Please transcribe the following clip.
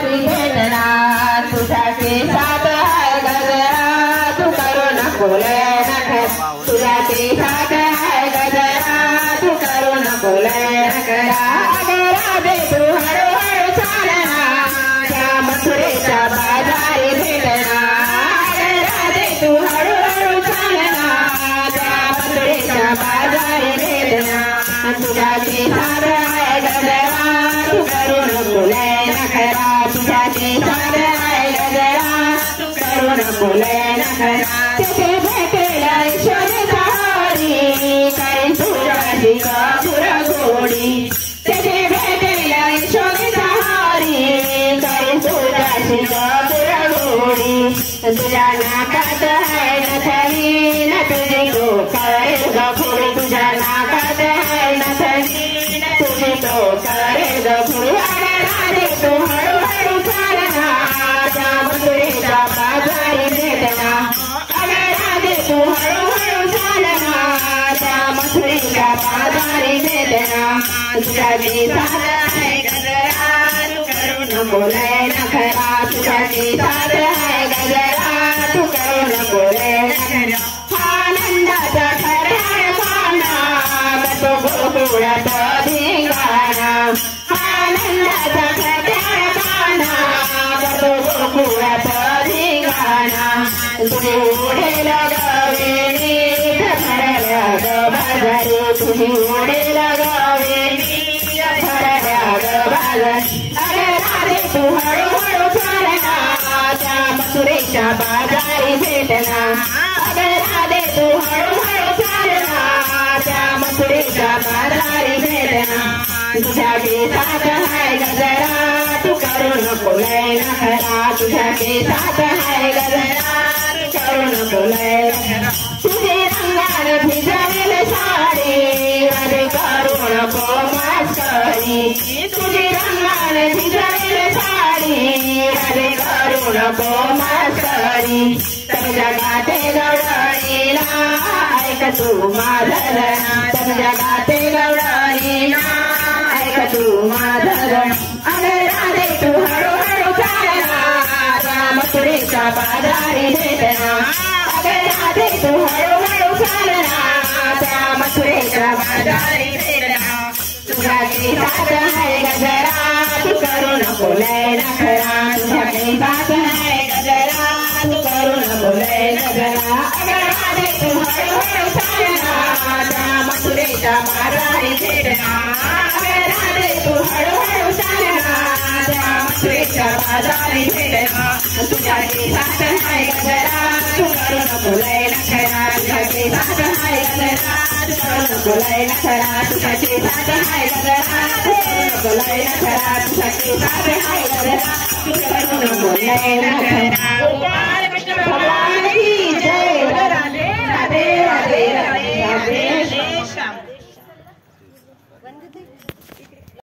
भेटना तुझ्या केसात आहे गजरा तू करू नको लय नखरा तुझ्या केसात आहे गजरा तू करू नको लय नखरा अगं राधे तू हळूहळू चालना त्या मथुरेच्या बाजारी भेटना अगं राधे तू हळूहळू चालना त्या मथुरेच्या बाजारी भेटना तुझ्या केसात आहे गजरा तू करू नको लय नखरा तुझ्या केसात आहे गजरा तू करू नको लय नखरा तेथे भेटेल ऐश्वर्याचा हरी करीन तुझ्याशी कपूर गोडी तेथे भेटेल ऐश्वर्याचा हरी करीन तुझ्याशी कपूर गोडी तुझ्या नाकात आहे नथनी न तुझी तो करेल गफुरी तुझ्या नाकात आहे नथनी न तुझी तो करेल गफुरी अरे राधे तू हळूहळू चालना त्या मथुरेच्या बाजारी भेटना अरे राधे तू हळूहळू चालना त्या मथुरेच्या बाजारी भेटना तुझ्या केसात आहे गजरा तू करू नको लय नखरा तुझ्या केसात आहे गजरा तू करू नको लय नखरा आनंदाचा खऱ्या पाना बसो गोकुळात धिंगाणा आनंदाचा खऱ्या पाना बसो गोकुळात धिंगाणा तुझी उडेल गवेणी भरल्या ग बाजारी तुझी उडेल गवेणी भरल्या ग बाजारी अरे राधे तू हळूहळू चालना त्या मथुरेच्या बाजारी भेटना अरे राधे तू हळूहळू चालना त्या मथुरेच्या बाजारी भेटना तुझ्या केसात आहे गजरा तू करू नको लय नखरा तुझ्या केसात आहे गजरा तू करू नको लय नखरा तुझे रंगाने भिजलेल साडी अरे करू नको मस्करी तुझे रंगाने भिजलेल साडी अरे करू नको मस्करी तर जगाते गवळणीला ऐक तू माझं तर जगाते गवळणीला ऐक तू माझं अरे राधे तू हळूहळू चालना त्या मथुरेच्या बाजारी भेटना अरे राधे तू हळूहळू चालना त्या मथुरेच्या बाजारी भेटना तुझ्या केसात आहे गजरा तू करू नको लय नखरा तुझ्या केसात आहे गजरा तू करू नको लय नखरा अरे राधे तू हळूहळू चालना त्या मथुरेच्या बाजारी भेटना अरे राधे तू हळूहळू चालना त्या मथुरेच्या बाजारी भेटना तुझ्या केसात आहे गजरा तू करू नको लय नखरा तुझ्या केसात आहे गजरा तू करू नको लय नखरा तुझ्या केसात आहे गजरा तू करू नको लय नखरा तुझ्या केसात आहे गजरा तू करू नको लय नखरा